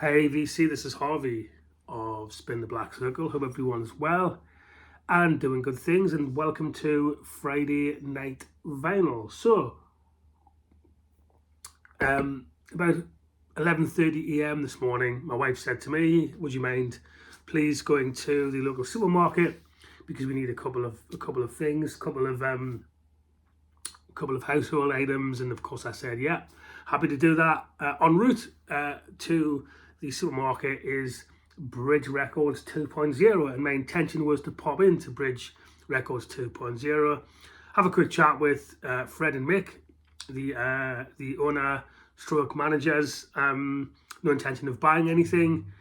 Hey VC, this is Harvey of Spin the Black Circle. Hope everyone's well and doing good things, and welcome to Friday Night Vinyl. So, about 11:30 a.m. this morning, my wife said to me, "Would you mind please going to the local supermarket because we need a couple of things, couple of household items?" And of course, I said, "Yeah, happy to do that." En route to the supermarket is Bridge Records 2.0, and my intention was to pop into Bridge Records 2.0, have a quick chat with Fred and Mick, the owner stroke managers. No intention of buying anything.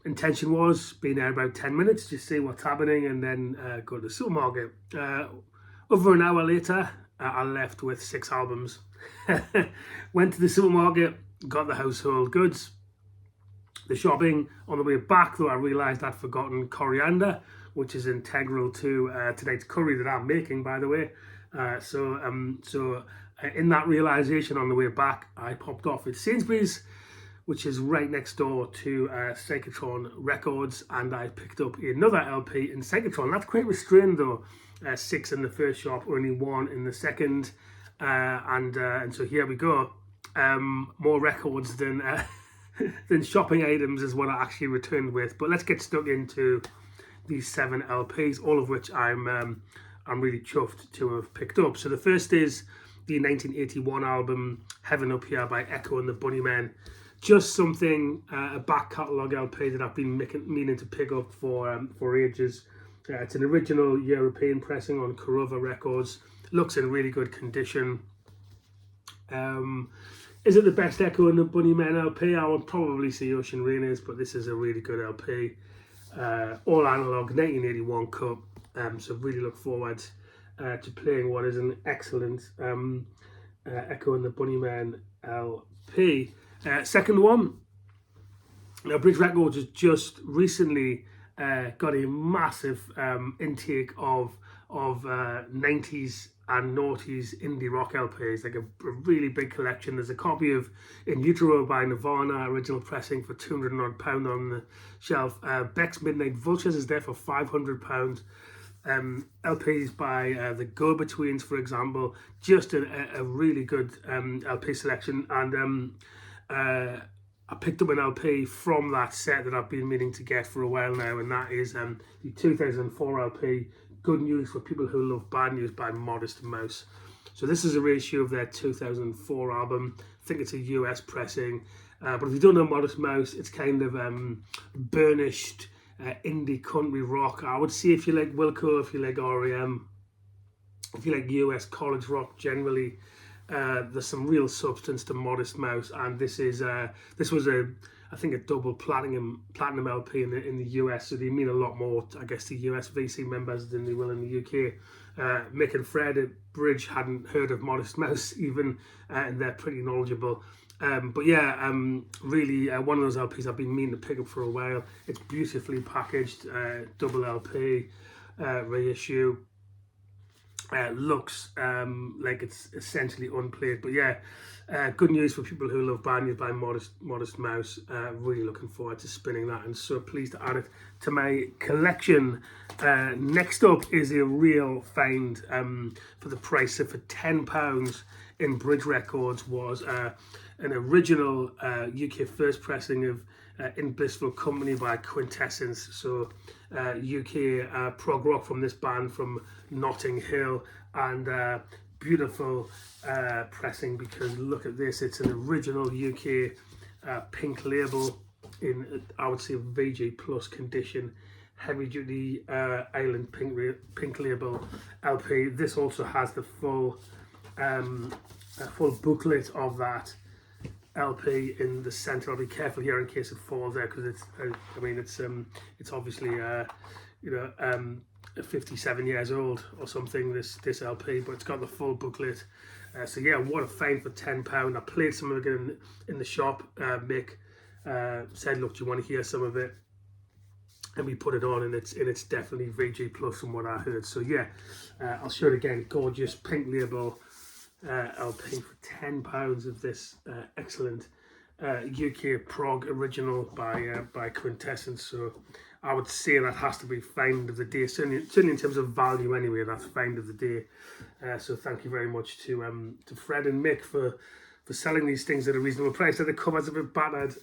Intention was being there about 10 minutes, just see what's happening, and then go to the supermarket. Over an hour later, I left with 6 albums. Went to the supermarket, got the household goods, the shopping. On the way back, though, I realised I'd forgotten coriander, which is integral to tonight's curry that I'm making, by the way. So in that realisation on the way back, I popped off at Sainsbury's, which is right next door to Psychotron Records, and I picked up another LP in Psychotron. That's quite restrained, though. 6 in the first shop, only 1 in the second, and so here we go. More records than than shopping items is what I actually returned with. But let's get stuck into these 7 LPs, all of which I'm really chuffed to have picked up. So the first is the 1981 album Heaven Up Here by Echo and the Bunnymen. Just something, a back catalogue LP that I've been meaning to pick up for ages. It's an original European pressing on Corova Records. Looks in really good condition. Is it the best Echo and the Bunnymen LP? I would probably say Ocean Rain is, but this is a really good LP. All analog, 1981 cut. So really look forward to playing what is an excellent Echo and the Bunnymen LP. Second one, now Bridge Records has just recently got a massive intake of 90s and noughties indie rock LPs, like a really big collection. There's a copy of In Utero by Nirvana, original pressing, for £200 odd on the shelf. Beck's Midnight Vultures is there for £500. LPs by the Go-Betweens, for example, just a really good LP selection. And I picked up an LP from that set that I've been meaning to get for a while now, and that is the 2004 LP Good News for People Who Love Bad News by Modest Mouse. So this is a reissue of their 2004 album. I think it's a US pressing, but if you don't know Modest Mouse, it's kind of burnished indie country rock. I would say if you like Wilco, if you like R.E.M., if you like US college rock generally, there's some real substance to Modest Mouse, and this was I think a double platinum LP in the US, so they mean a lot more, I guess, to US VC members than they will in the UK. Mick and Fred at Bridge hadn't heard of Modest Mouse even, and they're pretty knowledgeable. But yeah, really one of those LPs I've been meaning to pick up for a while. It's beautifully packaged, double LP reissue. Looks like it's essentially unplayed, but yeah, Good News for People Who Love Bad News by Modest Mouse. Really looking forward to spinning that, and so pleased to add it to my collection. Next up is a real find for the price of £10 in Bridge Records. Was an original UK first pressing of In Blissful Company by Quintessence. So UK prog rock from this band from Notting Hill, and beautiful pressing, because look at this, it's an original UK pink label in, I would say, VG plus condition, heavy duty Island pink label LP. This also has the full booklet of that LP in the center. I'll be careful here in case it falls there, because it's obviously 57 years old or something, this LP, but it's got the full booklet. So yeah, what a find for £10. I played some of it in the shop. Mick said, "Look, do you want to hear some of it?" And we put it on, and it's definitely VG plus from what I heard. So yeah, I'll show it again. Gorgeous pink label LP for £10 of this excellent UK prog original by Quintessence. So I would say that has to be find of the day. Certainly in terms of value anyway, that's find of the day. So thank you very much to Fred and Mick for selling these things at a reasonable price. The cover's a bit battered,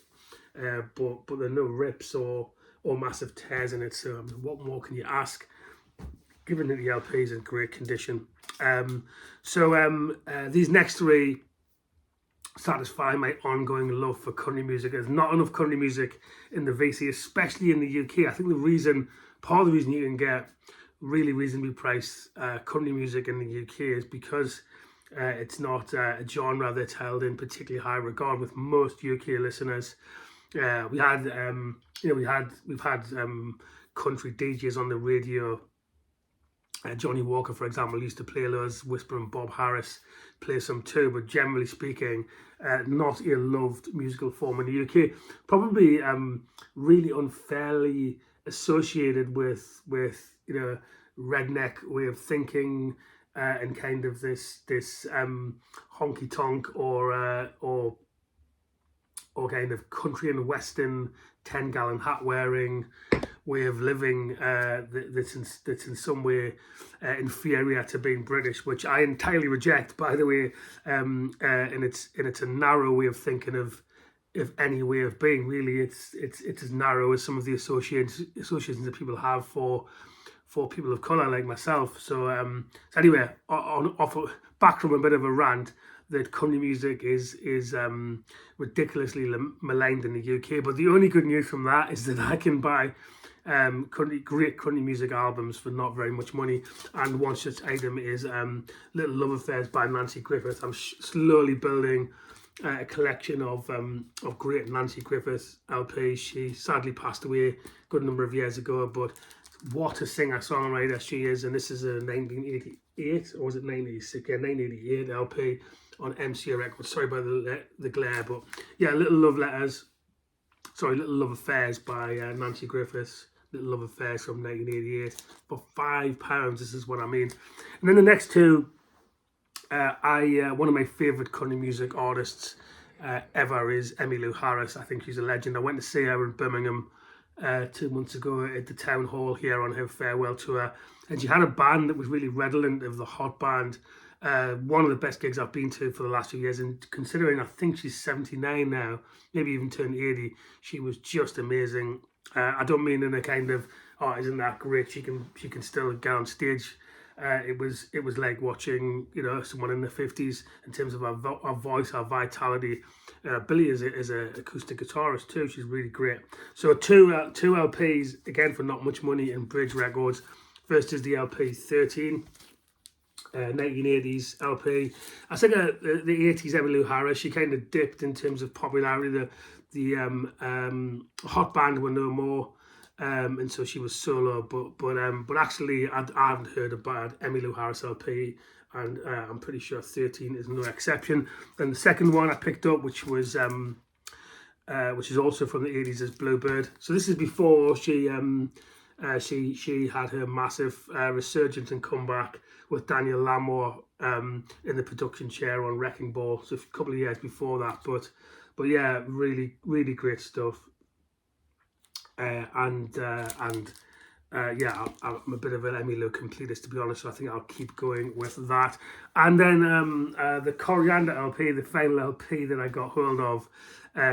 but there are no rips or massive tears in it. So what more can you ask? Given that the LP is in great condition. These next three satisfy my ongoing love for country music. There's not enough country music in the VC, especially in the UK. I think part of the reason you can get really reasonably priced country music in the UK is because it's not a genre that's held in particularly high regard with most UK listeners. We've had country DJs on the radio. Johnny Walker, for example, used to play loads. Whisper and Bob Harris play some too, but generally speaking, not a loved musical form in the UK. Probably really unfairly associated with redneck way of thinking and kind of this honky tonk or kind of country and western 10-gallon hat wearing way of living that's in some way inferior to being British, which I entirely reject, by the way. And it's a narrow way of thinking of any way of being. Really, it's as narrow as some of the associations that people have for people of colour like myself. So anyway, back from a bit of a rant, that country music is ridiculously maligned in the UK. But the only good news from that is that I can buy great country music albums for not very much money. And one such item is Little Love Affairs by Nancy Griffith. I'm slowly building a collection of great Nancy Griffith LPs. She sadly passed away a good number of years ago, but what a singer-songwriter she is. And this is a 1988, or was it 1986? Yeah, 1988 LP on MCA Records. Sorry about the glare, but yeah, Little Love Affairs by Nancy Griffiths. Little Love Affairs from 1988 for £5. This is what I mean. And then the next two, one of my favourite country music artists ever is Emmylou Harris. I think she's a legend. I went to see her in Birmingham 2 months ago at the town hall here on her farewell tour, and she had a band that was really redolent of the hot band. One of the best gigs I've been to for the last few years, and considering I think she's 79 now, maybe even turned 80, she was just amazing. I don't mean in a kind of, oh, isn't that great? She can still get on stage. It was like watching someone in the 50s in terms of our voice, our vitality. Billy is a acoustic guitarist too. She's really great. So two LPs again for not much money in Bridge Records. First is the LP 13. 1980s LP. I think the 80s Emmylou Harris, she kind of dipped in terms of popularity. The hot band were no more, and so she was solo. But actually, I haven't heard a bad Emmylou Harris LP, and I'm pretty sure 13 is no exception. And the second one I picked up, which is also from the 80s, is Bluebird. So this is before she had her massive resurgence and comeback with Daniel Lamore in the production chair on Wrecking Ball. So a couple of years before that, but yeah, really, really great stuff. Yeah, I'm a bit of an Emmylou completist, to be honest, so I think I'll keep going with that. And then the Coriander LP, the final LP that I got hold of,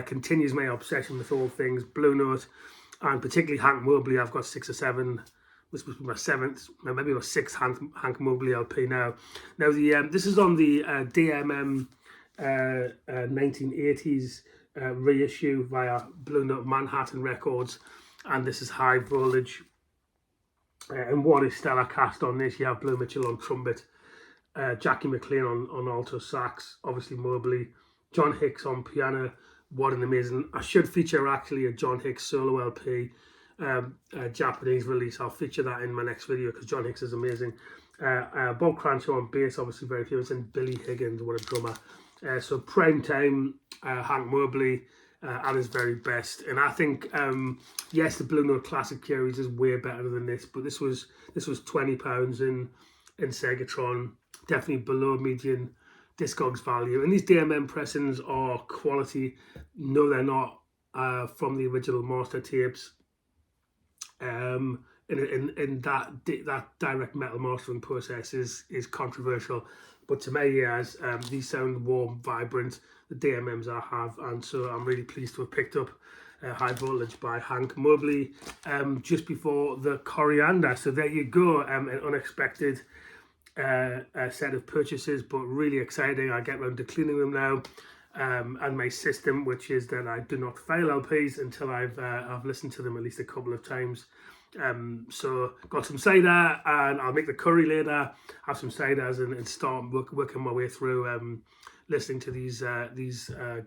continues my obsession with all things Blue Note, and particularly Hank Mobley. I've got 6 or 7. This was my 7th, maybe my 6th Hank Mobley LP now. Now this is on the DMM 1980s reissue via Blue Note Manhattan Records, and this is high voltage. And what a stellar cast on this. You have Blue Mitchell on trumpet, Jackie McLean on alto sax, obviously Mobley, John Hicks on piano. What an amazing... I should feature actually a John Hicks solo LP, Japanese release. I'll feature that in my next video because John Hicks is amazing. Bob Cranshaw on bass, obviously very famous, and Billy Higgins, what a drummer. So prime time Hank Mobley at his very best. And I think, yes, the Blue Note Classic series is way better than this, but this was £20 in Segatron, definitely below median Discogs value. And these DMM pressings are quality. No, they're not from the original master tapes. In that direct metal mastering process is controversial, but to my ears, these sound warm, vibrant, the DMMs I have, and so I'm really pleased to have picked up High Voltage by Hank Mobley just before the Coriander. So there you go, an unexpected set of purchases, but really exciting. I get around to cleaning them now. And my system, which is that I do not fail LPs until I've listened to them at least a couple of times. So got some cider, and I'll make the curry later. Have some ciders and start working my way through listening to these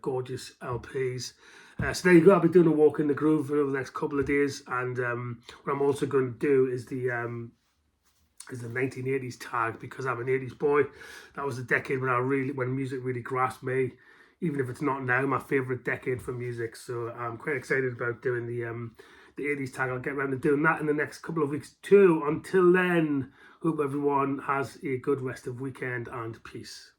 gorgeous LPs. So there you go. I'll be doing a walk in the groove over the next couple of days, and what I'm also going to do is the 1980s tag, because I'm an 80s boy. That was the decade when music really grasped me. Even if it's not now, my favourite decade for music. So I'm quite excited about doing the 80s tag. I'll get around to doing that in the next couple of weeks too. Until then, hope everyone has a good rest of weekend and peace.